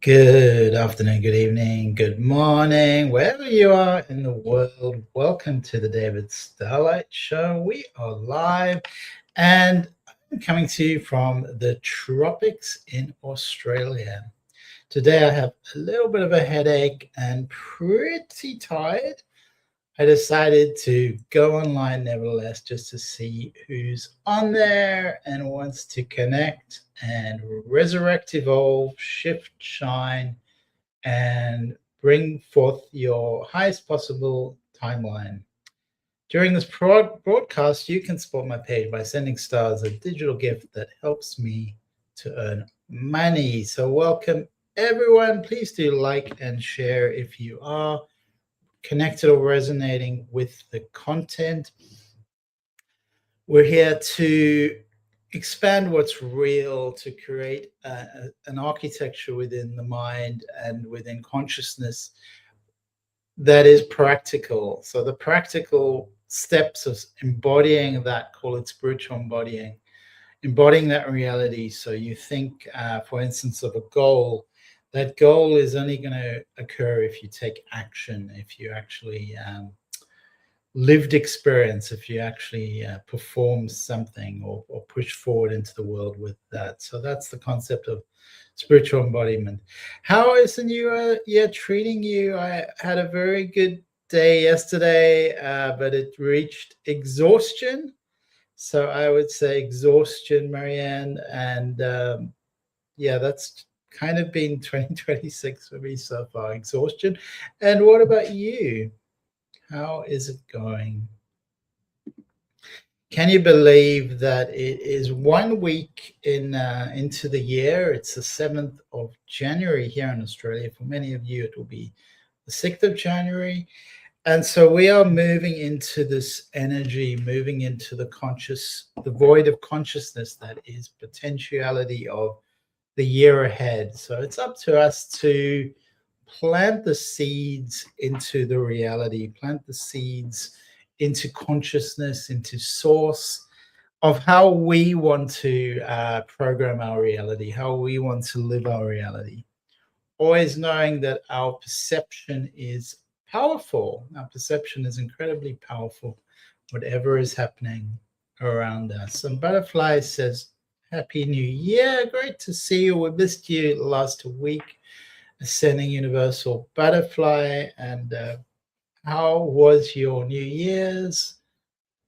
Good afternoon, good evening, good morning, wherever you are in the world. Welcome to the David Starlyte Show. We are live and I'm coming to you from the tropics in Australia. Today I have a little bit of a headache and pretty tired. I decided to go online nevertheless just to see who's on there and wants to connect and resurrect, evolve, shift, shine, and bring forth your highest possible timeline. During this broadcast, you can support my page by sending stars, a digital gift that helps me to earn money. So, welcome everyone. Please do like and share if you are connected or resonating with the content. We're here to expand what's real, to create an architecture within the mind and within consciousness that is practical. So the practical steps of embodying that, call it spiritual embodying that reality. So you think, for instance, of a goal. That goal is only going to occur if you take action, if you actually lived experience, if you actually perform something or push forward into the world with that. So that's the concept of spiritual embodiment. How is the new year treating you? I had a very good day yesterday, but it reached exhaustion. So I would say exhaustion, Marianne. And yeah, that's kind of been 2026 for me so far, exhaustion. And what about you? How is it going? Can you believe that it is 1 week into the year? It's the 7th of January here in Australia. For many of you, it will be the 6th of January. And so we are moving into this energy, moving into the void of consciousness that is potentiality of the year ahead. So it's up to us to plant the seeds into the reality, plant the seeds into consciousness, into source of how we want to program our reality, how we want to live our reality. Always knowing that our perception is powerful. Our perception is incredibly powerful, whatever is happening around us. And Butterfly says, Happy New Year. Great to see you. We missed you last week. Ascending Universal Butterfly. And how was your New Year's?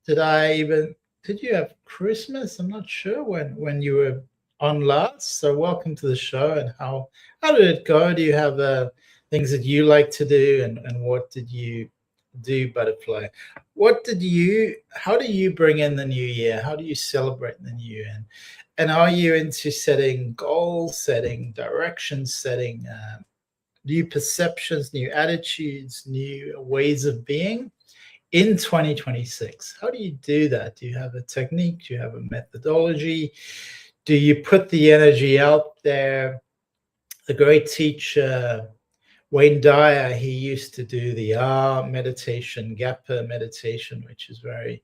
Did you have Christmas? I'm not sure when you were on last. So welcome to the show. And how did it go? Do you have things that you like to do? And what did you do, Butterfly? How do you bring in the new year? How do you celebrate the new year? And are you into setting goals, setting directions, setting new perceptions, new attitudes, new ways of being in 2026? How do you do that? Do you have a technique? Do you have a methodology? Do you put the energy out there? The great teacher Wayne Dyer, he used to do the R meditation, Gapa meditation, which is very,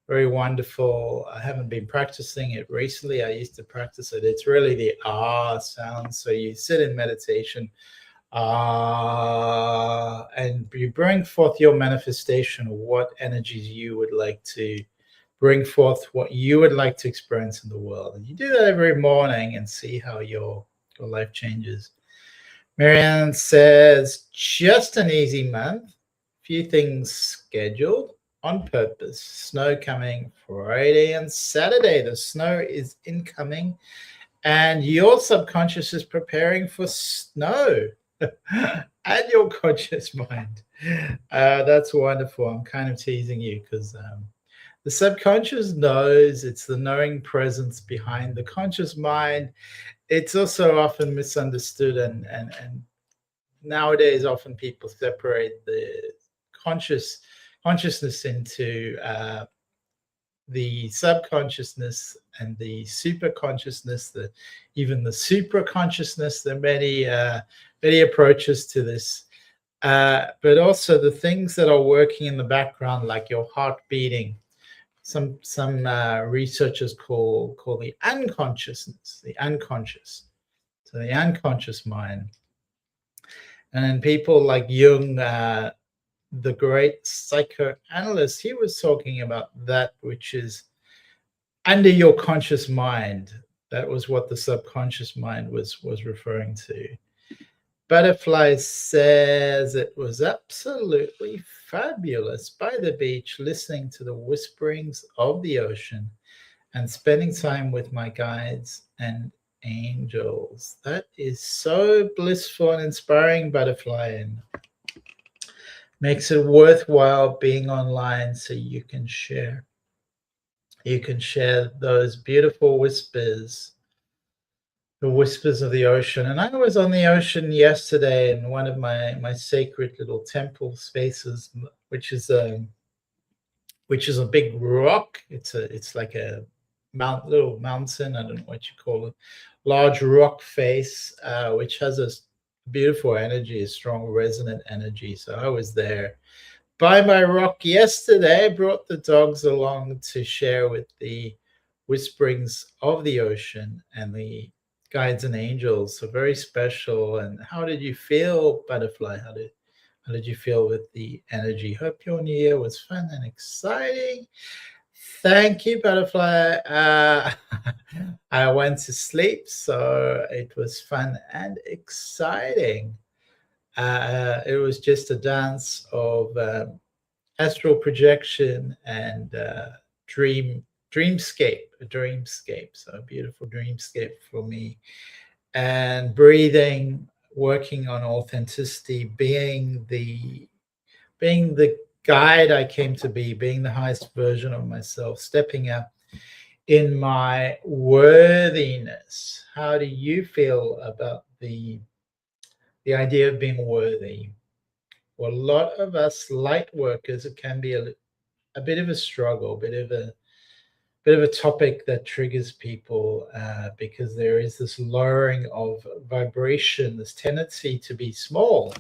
very wonderful. I haven't been practicing it recently. I used to practice it. It's really the R sound. So you sit in meditation, and you bring forth your manifestation of what energies you would like to bring forth, what you would like to experience in the world. And you do that every morning and see how your life changes. Marianne says, just an easy month, few things scheduled on purpose. Snow coming Friday and Saturday. The snow is incoming and your subconscious is preparing for snow. And your conscious mind. That's wonderful. I'm kind of teasing you because the subconscious knows. It's the knowing presence behind the conscious mind. It's also often misunderstood, and nowadays often people separate the consciousness into the subconsciousness and the super consciousness, even the super consciousness. There are many approaches to this, but also the things that are working in the background, like your heart beating. Some researchers call the unconsciousness, the unconscious. So the unconscious mind. And then people like Jung, the great psychoanalyst, he was talking about that, which is under your conscious mind. That was what the subconscious mind was referring to. Butterfly says it was absolutely fabulous by the beach, listening to the whisperings of the ocean and spending time with my guides and angels. That is so blissful and inspiring, Butterfly, and makes it worthwhile being online so you can share. You can share those beautiful whispers, the whispers of the ocean. And I was on the ocean yesterday in one of my sacred little temple spaces, which is a big rock. It's like a little mountain. I don't know what you call it. Large rock face, which has a beautiful energy, a strong resonant energy. So I was there by my rock yesterday. I brought the dogs along to share with the whisperings of the ocean and the guides and angels. So very special. And how did you feel, Butterfly? How did you feel with the energy? Hope your new year was fun and exciting. Thank you, Butterfly. I went to sleep, so it was fun and exciting. It was just a dance of astral projection and dreamscape, a dreamscape. So a beautiful dreamscape for me. And breathing, working on authenticity, being the guide I came to be, being the highest version of myself, stepping up in my worthiness. How do you feel about the idea of being worthy? Well, a lot of us light workers, it can be a bit of a struggle, bit of a topic that triggers people because there is this lowering of vibration, this tendency to be small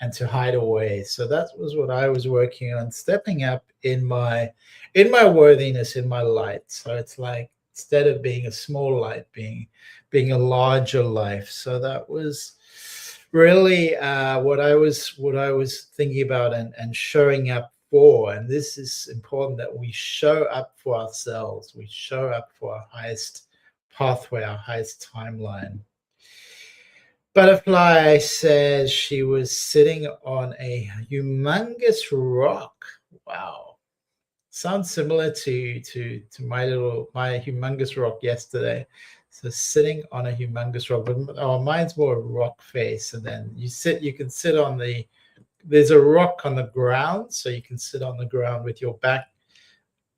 and to hide away. So that was what I was working on, stepping up in my worthiness, in my light. So it's like instead of being a small light, being a larger life. So that was really what I was thinking about and showing up for. And this is important, that we show up for ourselves. We show up for our highest pathway, our highest timeline. Butterfly says she was sitting on a humongous rock. Wow. Sounds similar to my humongous rock yesterday. So sitting on a humongous rock, but mine's more a rock face. And then you can sit on there's a rock on the ground. So you can sit on the ground with your back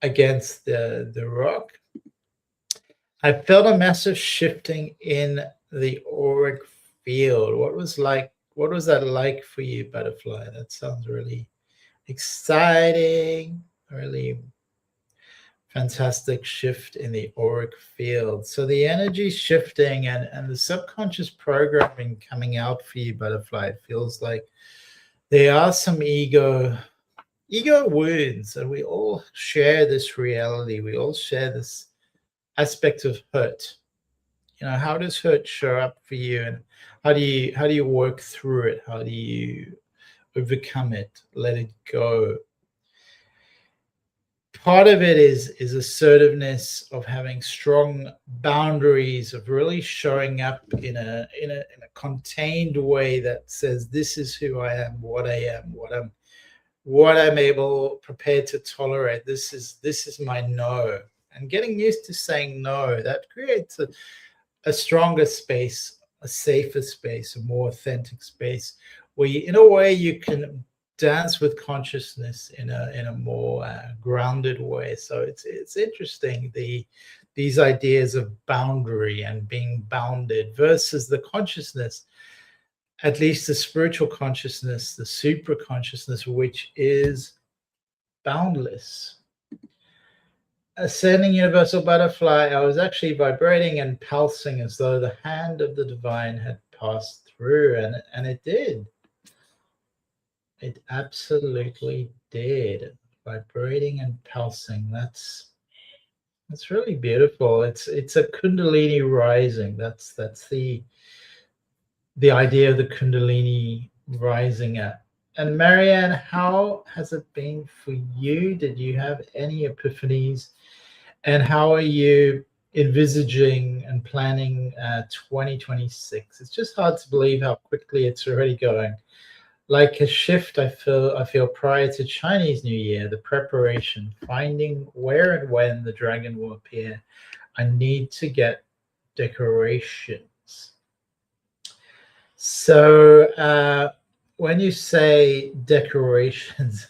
against the rock. I felt a massive shifting in the auric field. What was that like for you, Butterfly? That sounds really exciting, really fantastic shift in the auric field. So the energy shifting and the subconscious programming coming out for you, Butterfly. It feels like there are some ego wounds, and we all share this reality. We all share this aspect of hurt. How does hurt show up for you, and how do you work through it? How do you overcome it, let it go? Part of it is assertiveness, of having strong boundaries, of really showing up in a contained way that says, this is who I am, what I'm prepared to tolerate. This is my no. And getting used to saying no, that creates a stronger space, a safer space, a more authentic space, where in a way you can dance with consciousness in a more grounded way. So it's interesting, these ideas of boundary and being bounded versus the consciousness, at least the spiritual consciousness, the super consciousness, which is boundless. Ascending universal butterfly, I was actually vibrating and pulsing as though the hand of the divine had passed through, and it did. It absolutely did. Vibrating and pulsing. That's really beautiful. It's a kundalini rising. That's the the idea of the Kundalini rising up. And Marianne, how has it been for you? Did you have any epiphanies? And how are you envisaging and planning 2026? It's just hard to believe how quickly it's already going. Like a shift, I feel prior to Chinese New Year, the preparation, finding where and when the dragon will appear. I need to get decorations. So when you say decorations,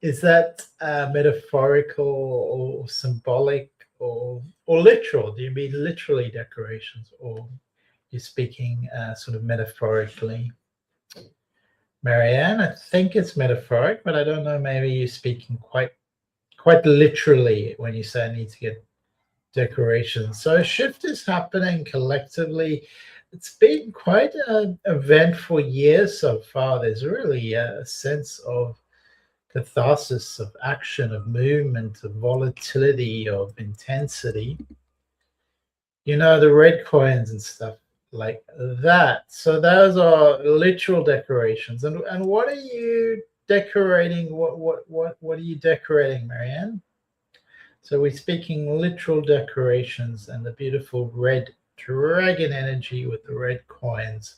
is that metaphorical or symbolic or literal? Do you mean literally decorations, or you're speaking sort of metaphorically? Marianne, I think it's metaphoric, but I don't know. Maybe you're speaking quite literally when you say I need to get decorations. So a shift is happening collectively. It's been quite an eventful year so far. There's really a sense of catharsis, of action, of movement, of volatility, of intensity. You know, the red coins and stuff like that. So those are literal decorations. And what are you decorating? What are you decorating, Marianne? So we're speaking literal decorations and the beautiful red dragon energy with the red coins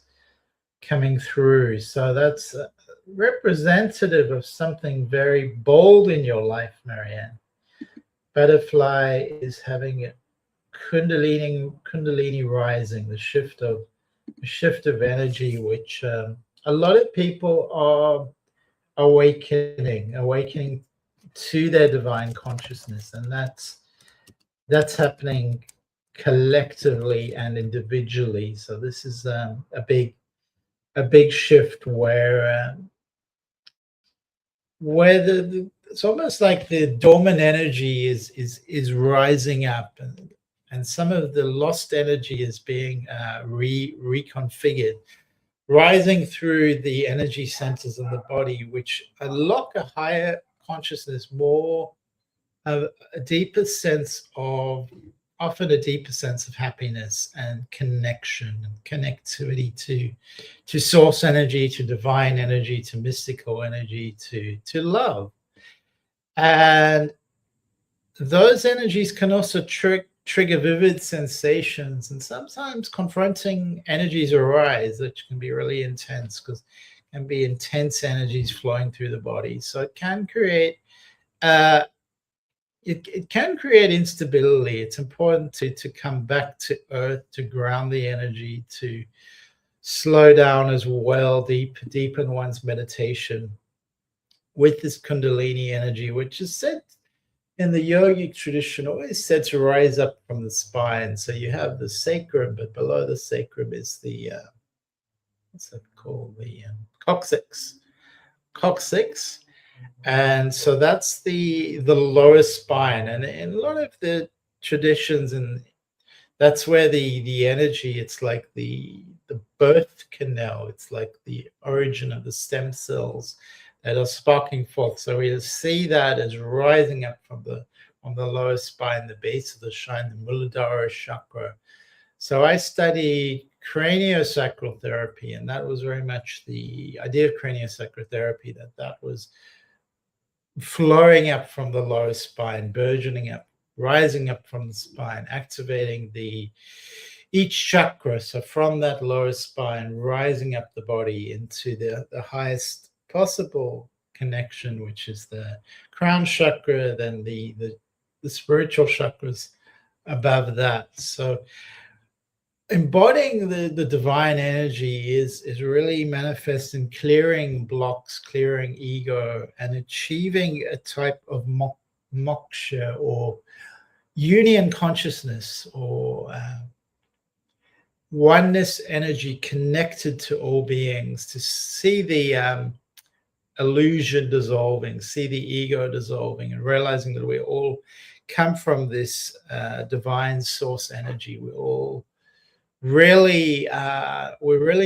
coming through. So that's representative of something very bold in your life, Marianne. Butterfly is having a kundalini rising, the shift of energy, which a lot of people are awakening to their divine consciousness, and that's happening collectively and individually. So this is a big shift where it's almost like the dormant energy is rising up, and some of the lost energy is being reconfigured, rising through the energy centers of the body, which unlock a higher consciousness, more a deeper sense of often a deeper sense of happiness and connection and connectivity to source energy, to divine energy, to mystical energy, to love. And those energies can also trigger vivid sensations, and sometimes confronting energies arise, which can be really intense because can be intense energies flowing through the body. So it can create it can create instability. It's important to come back to earth, to ground the energy, to slow down as well, deepen one's meditation with this Kundalini energy, which is said in the yogic tradition, always said to rise up from the spine. So you have the sacrum, but below the sacrum is the what's that called? The coccyx. And so that's the lower spine, and in a lot of the traditions, and that's where the energy, it's like the birth canal, it's like the origin of the stem cells that are sparking forth. So we see that as rising up from the lower spine, the base of the spine, the Muladhara chakra. So I studied craniosacral therapy, and that was very much the idea of craniosacral therapy, that was flowing up from the lower spine, burgeoning up, rising up from the spine, activating each chakra. So from that lower spine, rising up the body into the highest possible connection, which is the crown chakra, then the spiritual chakras above that. So embodying the divine energy is really manifest in clearing blocks, clearing ego, and achieving a type of moksha, or union consciousness, or oneness energy connected to all beings, to see the illusion dissolving, see the ego dissolving, and realizing that we all come from this divine source energy. We're really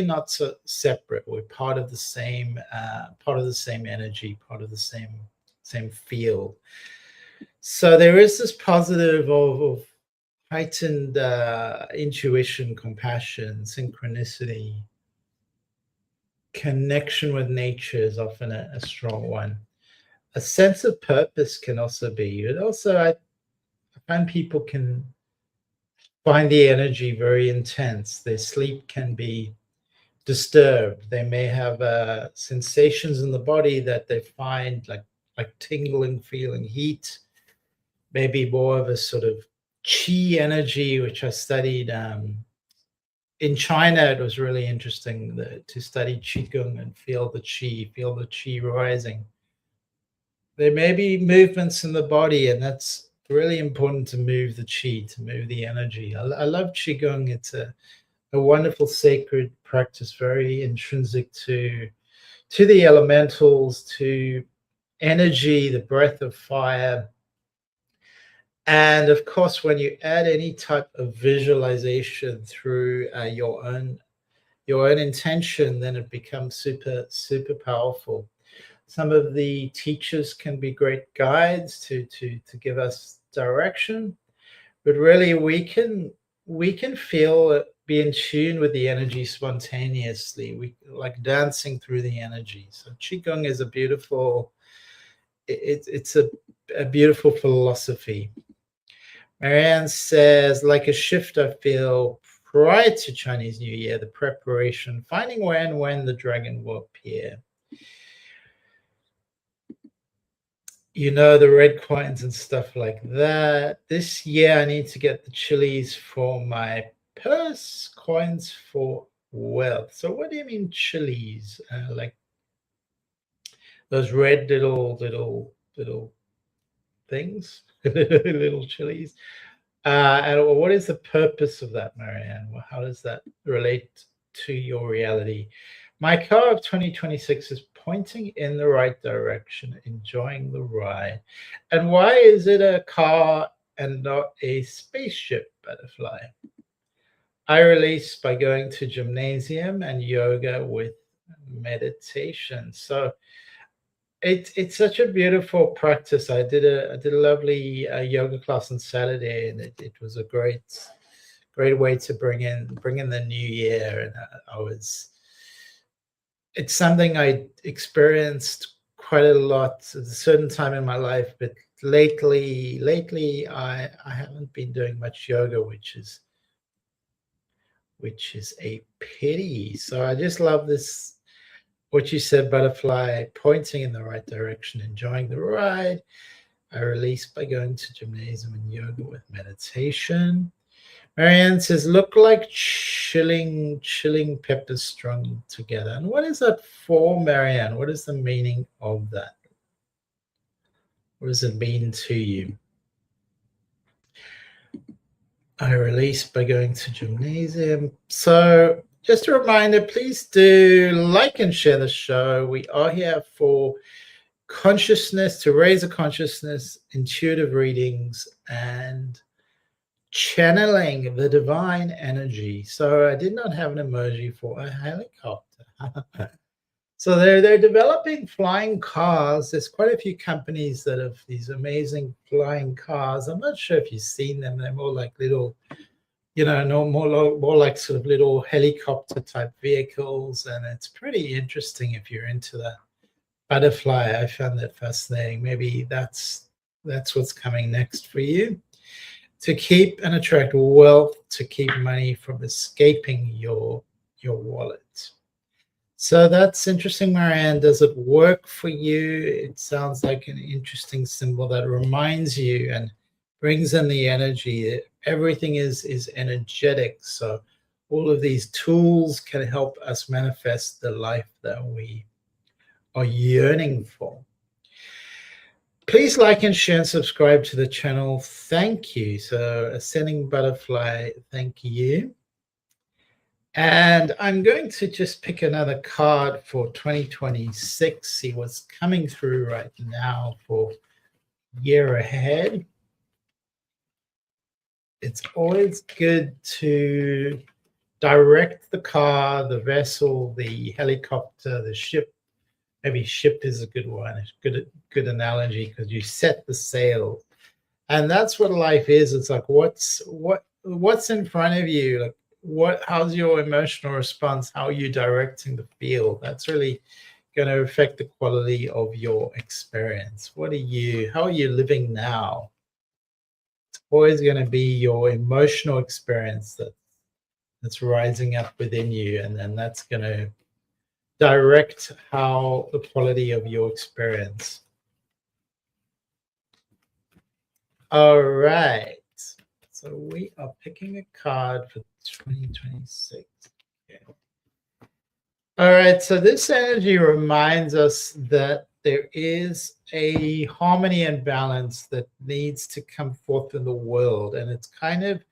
not so separate. We're part of the same energy, part of the same field. So there is this positive of heightened intuition, compassion, synchronicity, connection with nature is often a strong one. A sense of purpose can also be. And also, I find people can find the energy very intense. Their sleep can be disturbed. They may have sensations in the body that they find like tingling, feeling heat, maybe more of a sort of chi energy, which I studied in China. It was really interesting to study qigong and feel the chi rising. There may be movements in the body, and that's really important to move the chi, to move the energy. I love qigong. It's a wonderful sacred practice, very intrinsic to the elementals, to energy, the breath of fire. And of course, when you add any type of visualization through your own intention, then it becomes super powerful. Some of the teachers can be great guides to give us direction, but really we can feel, be in tune with the energy spontaneously. We like dancing through the energy. So qigong is a beautiful, it's a beautiful philosophy. Marianne says, like a shift I feel prior to Chinese New Year, the preparation, finding where and when the dragon will appear. You know, the red coins and stuff like that. This year I need to get the chilies for my purse, coins for wealth. So what do you mean chilies? Like those red little things, little chilies. And what is the purpose of that, Marianne? Well, how does that relate to your reality? My car of 2026 is pointing in the right direction, enjoying the ride. And why is it a car and not a spaceship, Butterfly? I release by going to gymnasium and yoga with meditation. So it's such a beautiful practice. I did a lovely yoga class on Saturday, and it was a great way to bring in the new year. And I was, it's something I experienced quite a lot at a certain time in my life, but lately I haven't been doing much yoga, which is a pity. So I just love this, what you said, Butterfly, pointing in the right direction, enjoying the ride. I release by going to gymnasium and yoga with meditation. Marianne says, look like chilling peppers strung together. And what is that for, Marianne? What is the meaning of that? What does it mean to you? I release by going to gymnasium. So just a reminder, please do like and share the show. We are here for consciousness, to raise a consciousness, intuitive readings, and channeling the divine energy. So I did not have an emoji for a helicopter. So they're developing flying cars. There's quite a few companies that have these amazing flying cars. I'm not sure if you've seen them. They're more like little, no, more like sort of little helicopter type vehicles, and it's pretty interesting if you're into that. Butterfly, I found that fascinating. Maybe that's what's coming next for you. To keep and attract wealth, to keep money from escaping your wallet. So that's interesting, Marianne. Does it work for you? It sounds like an interesting symbol that reminds you and brings in the energy. Everything is energetic. So all of these tools can help us manifest the life that we are yearning for. Please like and share and subscribe to the channel. Thank you. So Ascending Butterfly, thank you. And I'm going to just pick another card for 2026, see what's coming through right now for year ahead. It's always good to direct the car, the vessel, the helicopter, the ship. Maybe ship is a good one. It's good analogy, because you set the sail. And that's what life is. It's like what's in front of you. Like, how's your emotional response? How are you directing the field? That's really going to affect the quality of your experience. How are you living now? It's always going to be your emotional experience that's rising up within you, and then that's going to direct how the quality of your experience. All right. So we are picking a card for 2026. Okay. All right. So this energy reminds us that there is a harmony and balance that needs to come forth in the world. And it's kind of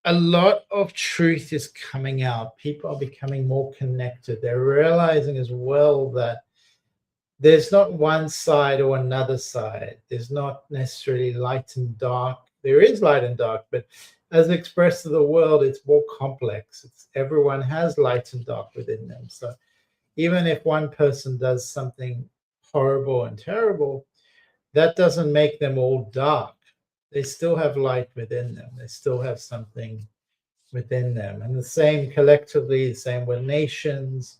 a lot of truth is coming out. People are becoming more connected. They're realizing as well that there's not one side or another side. There's not necessarily light and dark. There is light and dark, but as expressed to the world, it's more complex. Everyone has light and dark within them. So even if one person does something horrible and terrible, that doesn't make them all dark. They still have light within them. They still have something within them. And the same collectively, the same with nations.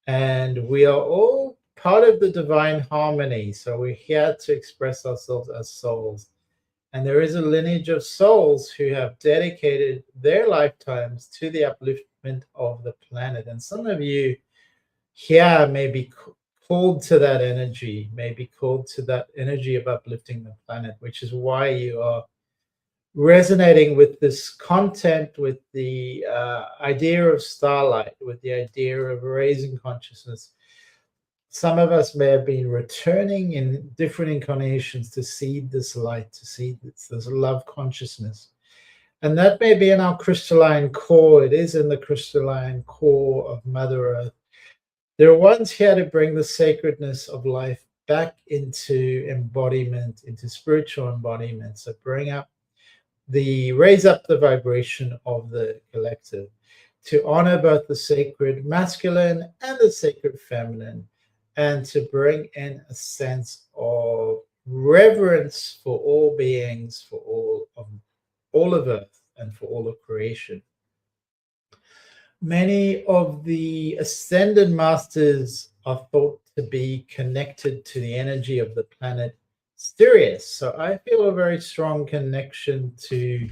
And we are all part of the divine harmony. So we're here to express ourselves as souls. And there is a lineage of souls who have dedicated their lifetimes to the upliftment of the planet. And some of you here may be called to that energy, may be called to that energy of uplifting the planet, which is why you are resonating with this content, with the idea of Starlyte, with the idea of raising consciousness. Some of us may have been returning in different incarnations to seed this light, to seed this love consciousness. And that may be in our crystalline core. It is in the crystalline core of Mother Earth. There are ones here to bring the sacredness of life back into embodiment, into spiritual embodiment. So raise up the vibration of the collective, to honor both the sacred masculine and the sacred feminine, and to bring in a sense of reverence for all beings, for all of Earth, and for all of creation. Many of the ascended masters are thought to be connected to the energy of the planet Sirius. So I feel a very strong connection to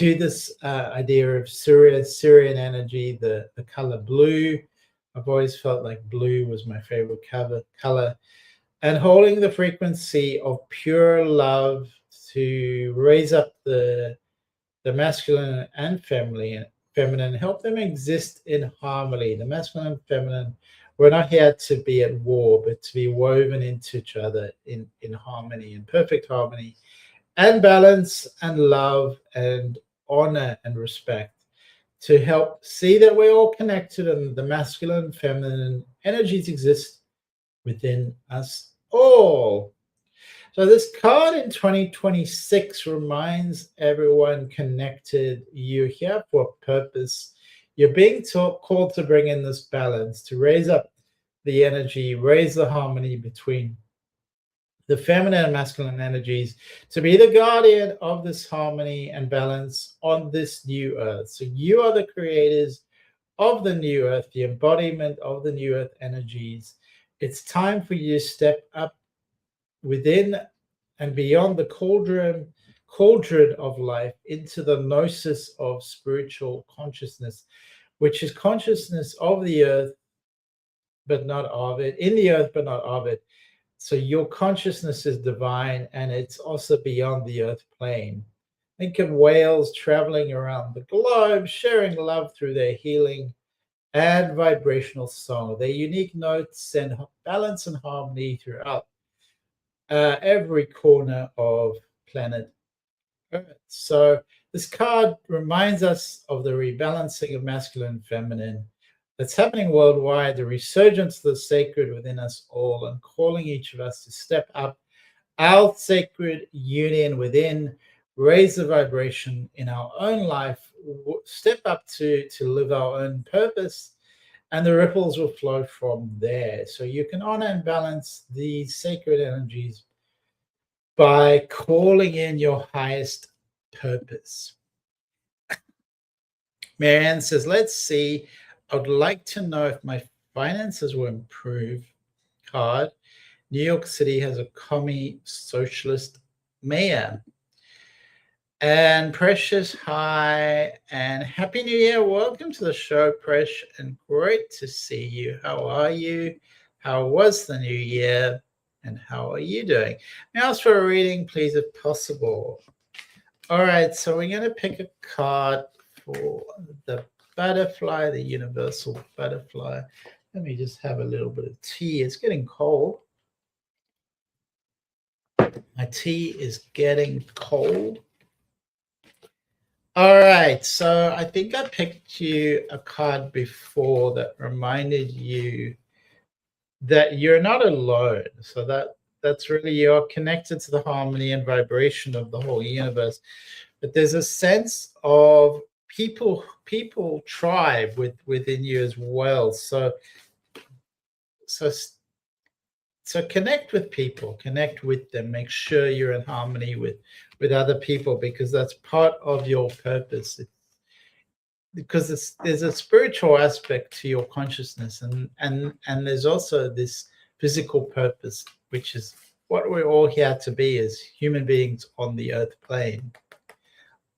this idea of Sirian energy, the color blue. I've always felt like blue was my favorite color. And holding the frequency of pure love to raise up the masculine and feminine, help them exist in harmony. The masculine and feminine, we're not here to be at war, but to be woven into each other in harmony, in perfect harmony, and balance and love and honor and respect, to help see that we're all connected and the masculine and feminine energies exist within us all. So this card in 2026 reminds everyone connected, you're here for a purpose. You're being called to bring in this balance, to raise up the energy, raise the harmony between the feminine and masculine energies, to be the guardian of this harmony and balance on this new earth. So you are the creators of the new earth, the embodiment of the new earth energies. It's time for you to step up within and beyond the cauldron of life into the gnosis of spiritual consciousness, which is consciousness of the earth, but not of it, in the earth, but not of it. So your consciousness is divine, and it's also beyond the earth plane. Think of whales traveling around the globe, sharing love through their healing and vibrational song. Their unique notes send balance and harmony throughout every corner of planet Earth. So this card reminds us of the rebalancing of masculine and feminine that's happening worldwide, the resurgence of the sacred within us all, and calling each of us to step up our sacred union within, raise the vibration in our own life, step up to live our own purpose, and the ripples will flow from there. So you can honor and balance these sacred energies by calling in your highest purpose. Marianne says, let's see. I would like to know if my finances will improve. Card. New York City has a commie socialist mayor. And Precious, hi, and Happy New Year. Welcome to the show, Presh, and great to see you. How are you? How was the new year? And how are you doing? May I ask for a reading, please, if possible? All right, so we're going to pick a card for the butterfly, the universal butterfly. Let me just have a little bit of tea. It's getting cold. My tea is getting cold. All right, so I think I picked you a card before that reminded you that you're not alone. So that's really, you're connected to the harmony and vibration of the whole universe. But there's a sense of people tribe within you as well. So connect with people, connect with them, make sure you're in harmony with other people, because that's part of your purpose. Because there's a spiritual aspect to your consciousness, and there's also this physical purpose, which is what we're all here to be as human beings on the earth plane.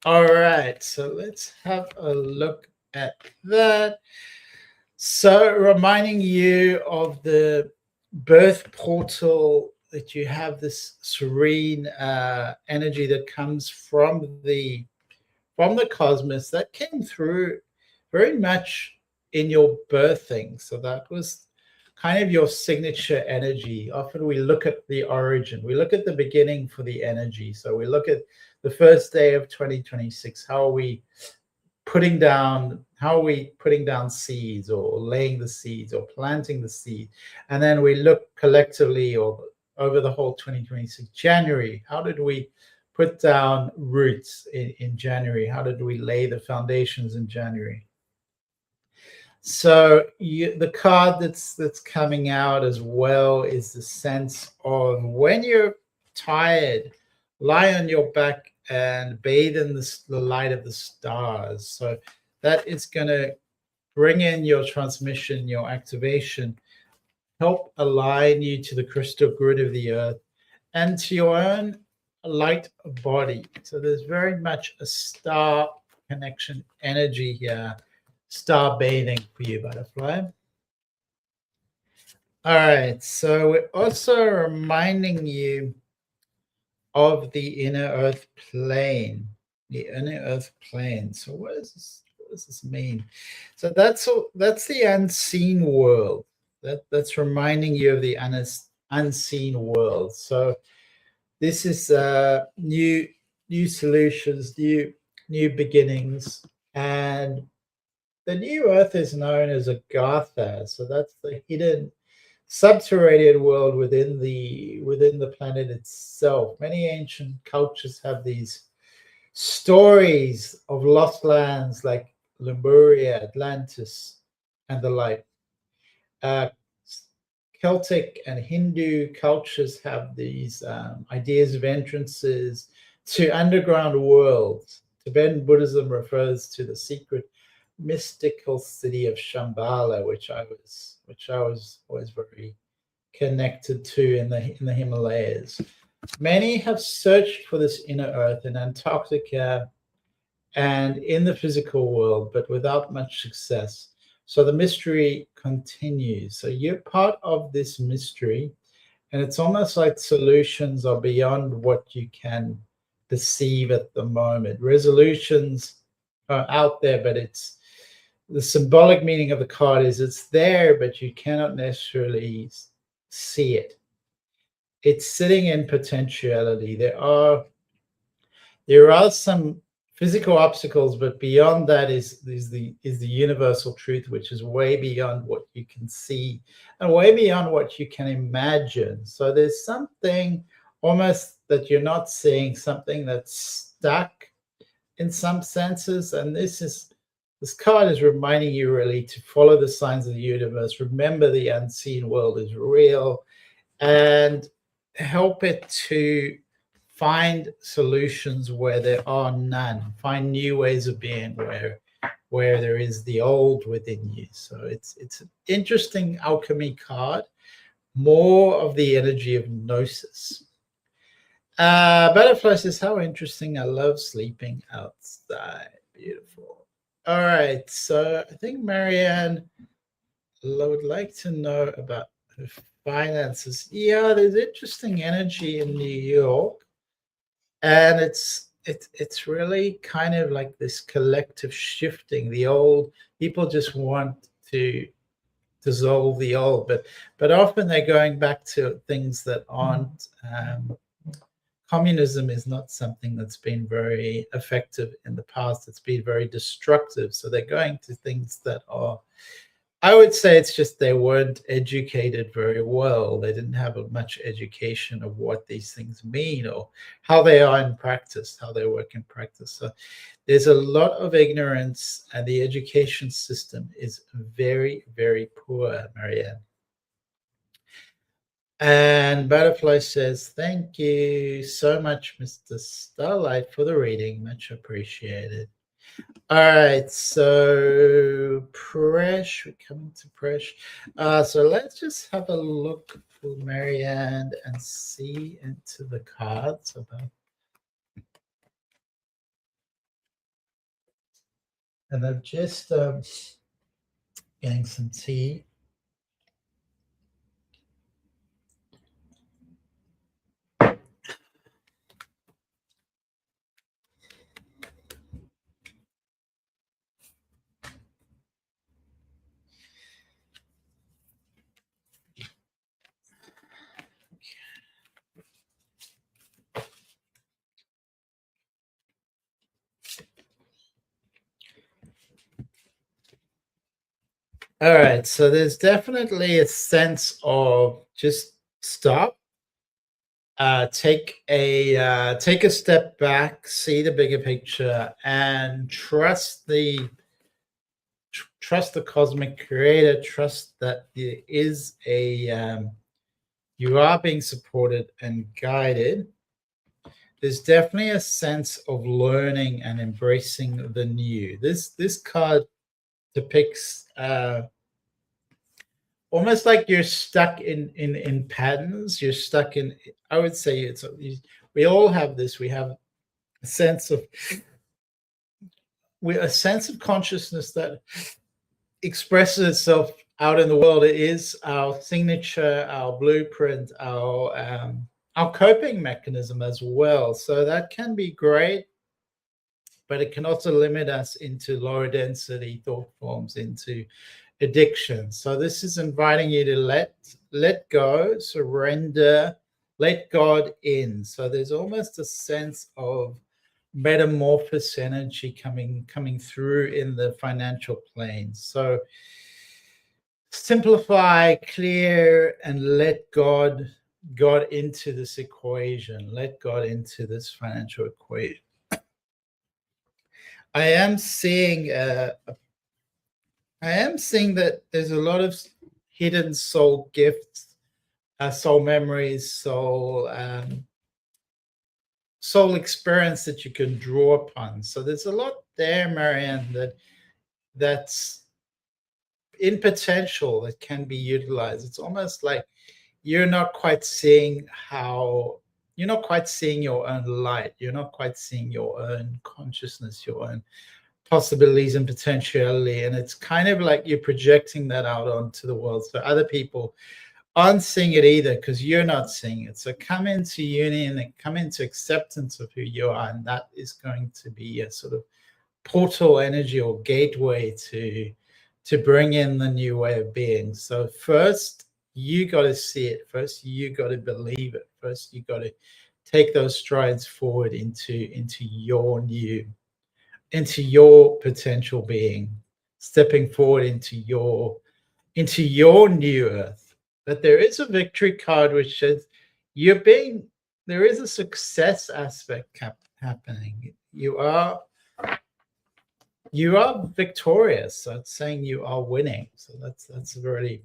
All right, so let's have a look at that. So reminding you of the birth portal, that you have this serene energy that comes from the cosmos that came through very much in your birthing. So that was kind of your signature energy. Often we look at the origin, we look at the beginning for the energy. So we look at the first day of 2026. How are we putting down seeds, or laying the seeds, or planting the seed? And then we look collectively, or over the whole 2026 January, how did we put down roots in January? How did we lay the foundations in January? So the card that's coming out as well is the sense of, when you're tired, lie on your back and bathe in the light of the stars. So that is going to bring in your transmission, your activation, help align you to the crystal grid of the earth and to your own light body. So there's very much a star connection energy here, star bathing for you, butterfly. All right, so we're also reminding you of the inner earth plane, the inner earth plane. So what does this mean? So that's the unseen world. That's reminding you of the unseen world. So this is new solutions, new beginnings, and the new earth is known as Agartha. So that's the hidden subterranean world within the planet itself. Many ancient cultures have these stories of lost lands like Lemuria, Atlantis, and the like. Celtic and Hindu cultures have these ideas of entrances to underground worlds. Tibetan Buddhism refers to the secret mystical city of Shambhala, which I was always very connected to in the Himalayas. Many have searched for this inner earth in Antarctica and in the physical world, but without much success. So the mystery continues. So you're part of this mystery, and it's almost like solutions are beyond what you can perceive at the moment. Resolutions are out there, but it's the symbolic meaning of the card is it's there, but you cannot necessarily see it. It's sitting in potentiality. There are some physical obstacles, but beyond that is the universal truth, which is way beyond what you can see and way beyond what you can imagine. So there's something almost that you're not seeing, something that's stuck in some senses, and this card is reminding you really to follow the signs of the universe. Remember, the unseen world is real, and help it to find solutions where there are none. Find new ways of being where where there is the old within you. So it's an interesting alchemy card, more of the energy of gnosis. Butterfly says, how interesting. I love sleeping outside. Beautiful. All right. So I think Marianne would like to know about her finances. Yeah, there's interesting energy in New York. And it's really kind of like this collective shifting. The old people just want to dissolve the old, but often they're going back to things that aren't. Communism is not something that's been very effective in the past. It's been very destructive. So they're going to things that are, I would say it's just they weren't educated very well. They didn't have much education of what these things mean or how they are in practice, how they work in practice. So there's a lot of ignorance, and the education system is very, very poor, Marianne. And Butterfly says, thank you so much, Mr. Starlight, for the reading. Much appreciated. All right, so Presh, we're coming to Presh. So let's just have a look for Marianne and see into the cards about. And I'm just getting some tea. All right, so there's definitely a sense of just stop, take a step back, see the bigger picture, and trust the cosmic creator. Trust that there is you are being supported and guided. There's definitely a sense of learning and embracing the new. This card depicts almost like you're stuck in patterns. You're stuck in. I would say we all have this. We have a sense of consciousness that expresses itself out in the world. It is our signature, our blueprint, our coping mechanism as well. So that can be great, but it can also limit us into lower density thought forms, into addiction. So this is inviting you to let go, surrender, let God in. So there's almost a sense of metamorphosis energy coming through in the financial plane. So simplify, clear, and let God into this equation. Let God into this financial equation. I am seeing that there's a lot of hidden soul gifts, soul memories, soul experience that you can draw upon. So there's a lot there, Marianne, that's in potential that can be utilized. It's almost like you're not quite seeing your own light. You're not quite seeing your own consciousness, your own possibilities and potentiality. And it's kind of like you're projecting that out onto the world. So other people aren't seeing it either because you're not seeing it. So come into union and come into acceptance of who you are. And that is going to be a sort of portal energy or gateway to bring in the new way of being. So first, you got to see it. First, you got to believe it. First, you got to take those strides forward into your potential being, stepping forward into your new earth. But there is a victory card which says there is a success aspect happening. You are victorious. So it's saying you are winning. So that's very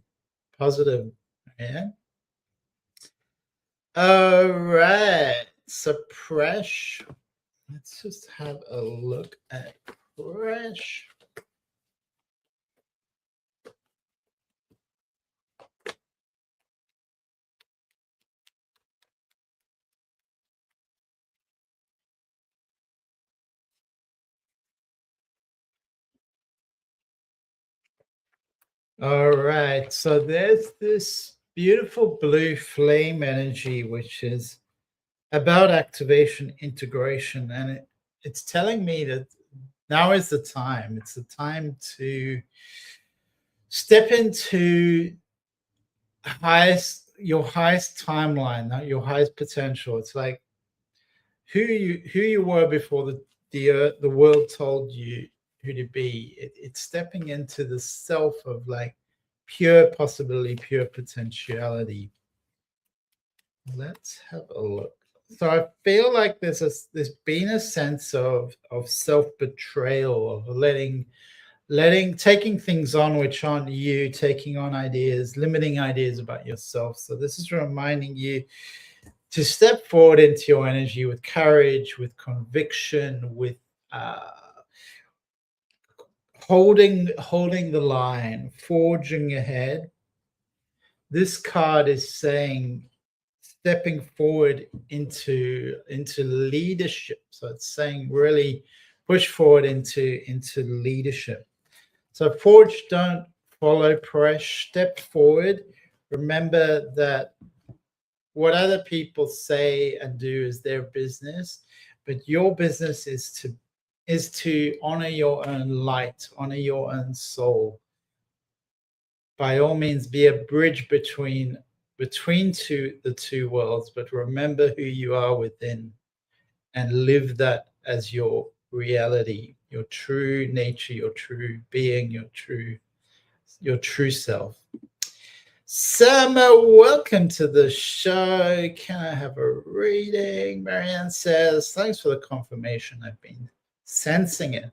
positive. Yeah. All right. So Presh, let's just have a look at Presh. All right. So there's this beautiful blue flame energy, which is about activation, integration, and it's telling me that now is the time. It's the time to step into your highest timeline, your highest potential. It's like who you were before the world told you who to be. It's stepping into the self of like pure possibility, pure potentiality. Let's have a look. So I feel like there's been a sense of self betrayal, of taking things on which aren't you, taking on ideas, limiting ideas about yourself. So this is reminding you to step forward into your energy with courage, with conviction, with uh, holding the line, forging ahead. This card is saying stepping forward into leadership. So it's saying really push forward into leadership. So forge, don't follow press, step forward. Remember that what other people say and do is their business, but your business is to honor your own light, honor your own soul. By all means, be a bridge between the two worlds, but remember who you are within and live that as your reality, your true nature, your true being, your true self. Summer, welcome to the show. Can I have a reading? Marianne says, thanks for the confirmation. I've been sensing it.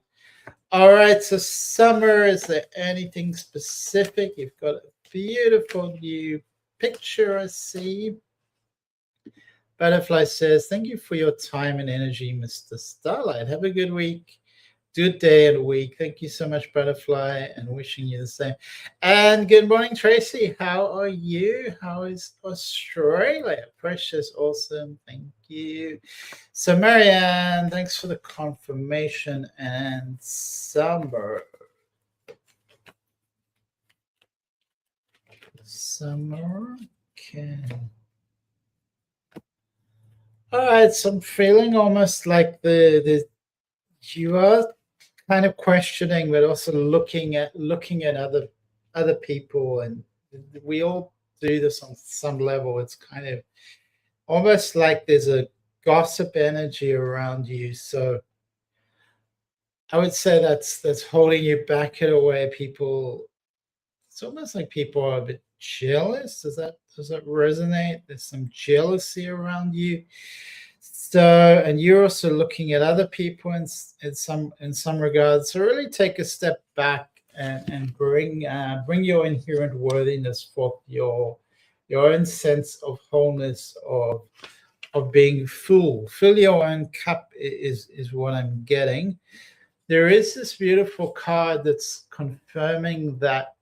All right, so Summer, is there anything specific? You've got a beautiful new picture, I see. Butterfly says, thank you for your time and energy, Mr. Starlight. Have a good week. Good day and week. Thank you so much, Butterfly, and wishing you the same. And good morning, Tracy. How are you? How is Australia? Precious, awesome. Thank you. So, Marianne, thanks for the confirmation. And Summer. Okay. All right, so I'm feeling almost like the you are kind of questioning, but also looking at other people, and we all do this on some level. It's kind of almost like there's a gossip energy around you. So I would say that's holding you back in a way. People, it's almost like people are a bit jealous. Does that resonate? There's some jealousy around you. So, and you're also looking at other people in some regards. So, really take a step back and bring your inherent worthiness forth, your own sense of wholeness, of being full. Fill your own cup is what I'm getting. There is this beautiful card that's confirming that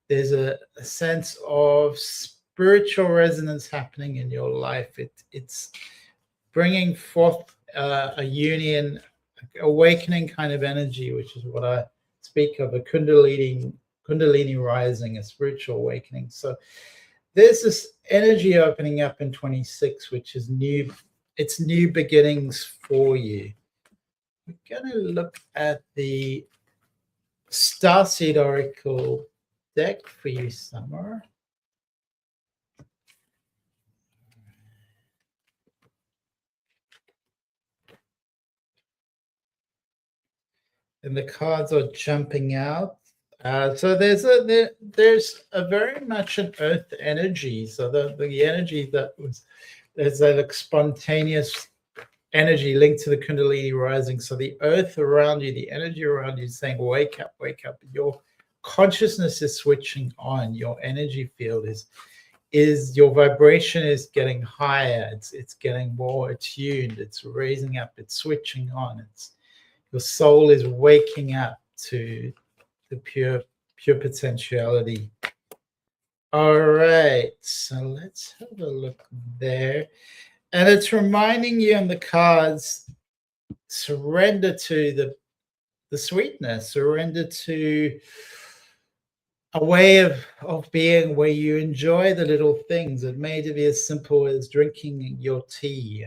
there's a sense of spiritual resonance happening in your life. It's bringing forth a union, awakening kind of energy, which is what I speak of, a kundalini rising, a spiritual awakening. So there's this energy opening up in 26, which is new. It's new beginnings for you. We're going to look at the Starseed Oracle deck for you, Summer. And the cards are jumping out. So there's a very much an earth energy. So the energy there's that like spontaneous energy linked to the Kundalini rising. So the earth around you, the energy around you is saying, wake up, wake up. Your consciousness is switching on. Your energy field is your vibration is getting higher. It's getting more attuned. It's raising up. It's switching on. Your soul is waking up to the pure potentiality. All right, so let's have a look there. And it's reminding you in the cards, surrender to the sweetness, surrender to a way of being where you enjoy the little things. It may be as simple as drinking your tea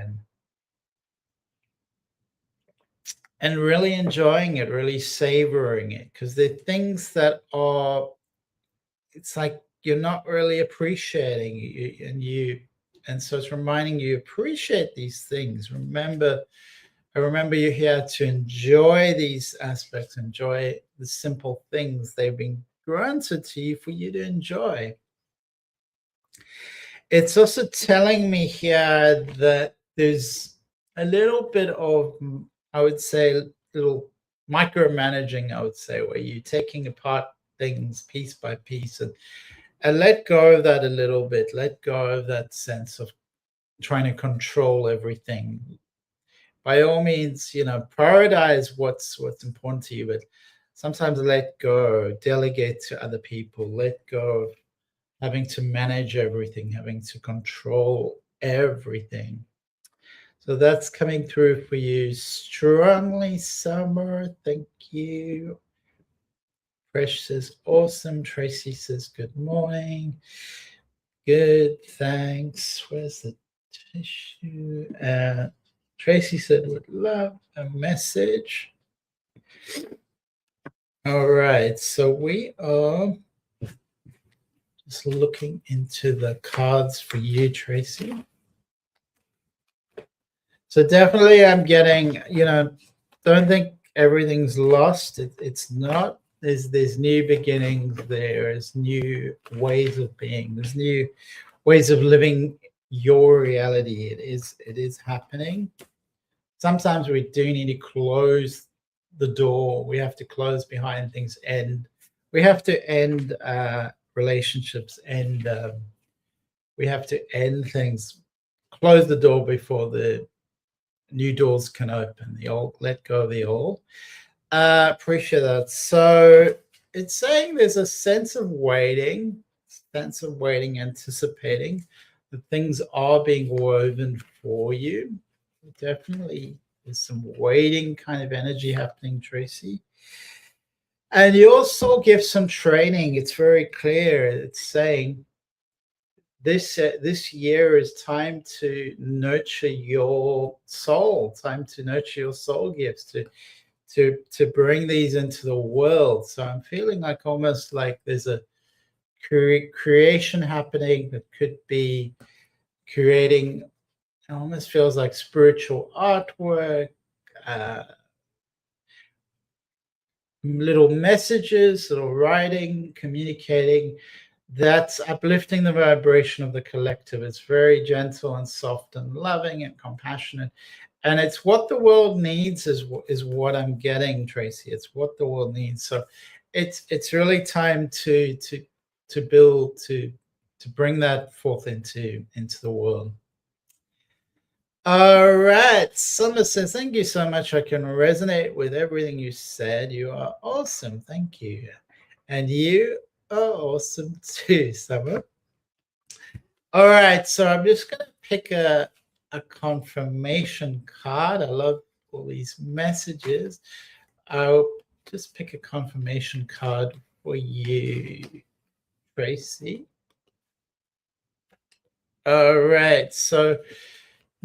and really enjoying it, really savoring it, because they're things that are, it's like you're not really appreciating and so it's reminding you appreciate these things. I remember you're here to enjoy these aspects, enjoy the simple things. They've been granted to you for you to enjoy. It's also telling me here that there's a little bit of, I would say, little micromanaging, I would say, where you're taking apart things piece by piece and let go of that a little bit. Let go of that sense of trying to control everything. By all means, prioritize what's important to you, but sometimes let go, delegate to other people, let go of having to manage everything, having to control everything. So that's coming through for you strongly, Summer. Thank you. Fresh says, awesome. Tracy says, good morning. Good, thanks. Where's the tissue? Tracy said, would love a message. All right, so we are just looking into the cards for you, Tracy. So definitely I'm getting, don't think everything's lost. It's not. There's new beginnings. There's new ways of being. There's new ways of living your reality. It is happening. Sometimes we do need to close the door. We have to close behind things, and we have to end relationships, and we have to end things, close the door before the new doors can open. The old, let go of the old. Appreciate that. So it's saying there's a sense of waiting, anticipating that things are being woven for you. Definitely there's some waiting kind of energy happening, Tracy. And you also give some training. It's very clear. It's saying this year is time to nurture your soul, time to nurture your soul gifts, to bring these into the world. So I'm feeling like almost like there's a creation happening that could be creating. It almost feels like spiritual artwork, little messages, little writing, communicating. That's uplifting the vibration of the collective. It's very gentle and soft and loving and compassionate. And it's what the world needs is what I'm getting, Tracy. It's what the world needs. So it's really time to build, to bring that forth into the world. All right. Summer says, thank you so much. I can resonate with everything you said. You are awesome. Thank you. And you are awesome too, Summer. All right. So I'm just going to pick a confirmation card. I love all these messages. I'll just pick a confirmation card for you, Tracy. All right. So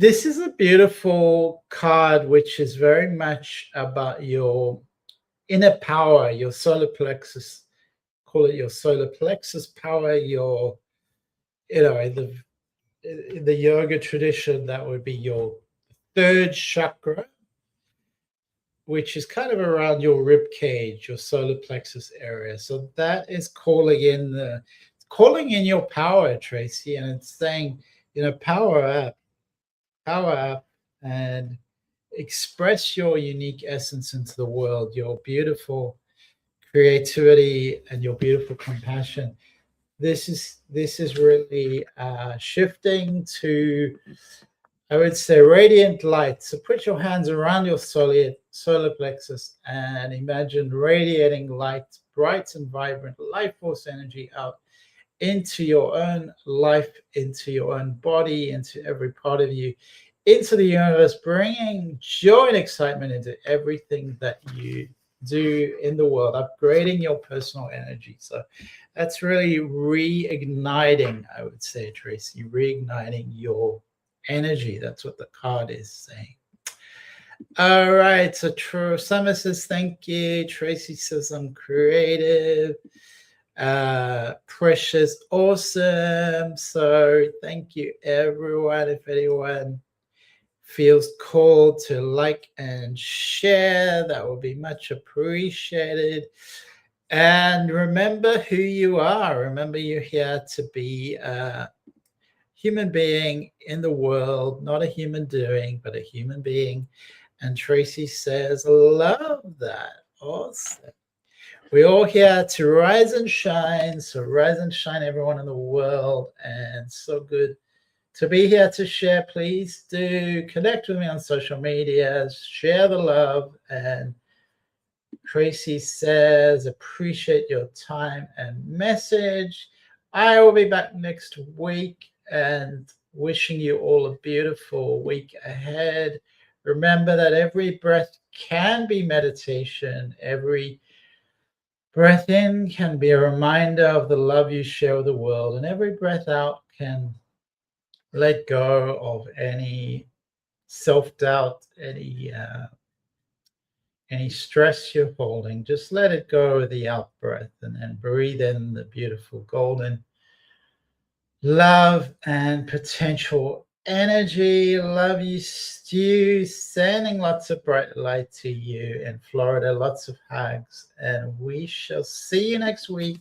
this is a beautiful card, which is very much about your inner power, your solar plexus. Call it your solar plexus power. Your, in the yoga tradition, that would be your third chakra, which is kind of around your rib cage, your solar plexus area. So that is calling in your power, Tracy, and it's saying, power up, and express your unique essence into the world, your beautiful creativity and your beautiful compassion. This is really shifting to, I would say, radiant light. So put your hands around your solar plexus and imagine radiating light, bright and vibrant life force energy out into your own life, into your own body, into every part of you, into the universe, bringing joy and excitement into everything that you do in the world, upgrading your personal energy. So that's really reigniting, I would say, Tracy, reigniting your energy. That's what the card is saying. All right. So True Summer says, thank you. Tracy says, I'm creative. Precious, awesome. So thank you, everyone. If anyone feels called to like and share, that will be much appreciated. And remember who you are. Remember, you're here to be a human being in the world, not a human doing, but a human being. And Tracy says, love that. Awesome. We're all here to rise and shine. So rise and shine, everyone in the world. And so good to be here to share. Please do connect with me on social media, share the love. And Tracy says, appreciate your time and message. I will be back next week and wishing you all a beautiful week ahead. Remember that every breath can be meditation. Every breath in can be a reminder of the love you share with the world, and every breath out can let go of any self-doubt, any stress you're holding. Just let it go with the out breath, and then breathe in the beautiful golden love and potential energy. Love you, Stu. Sending lots of bright light to you in Florida. Lots of hugs, and we shall see you next week.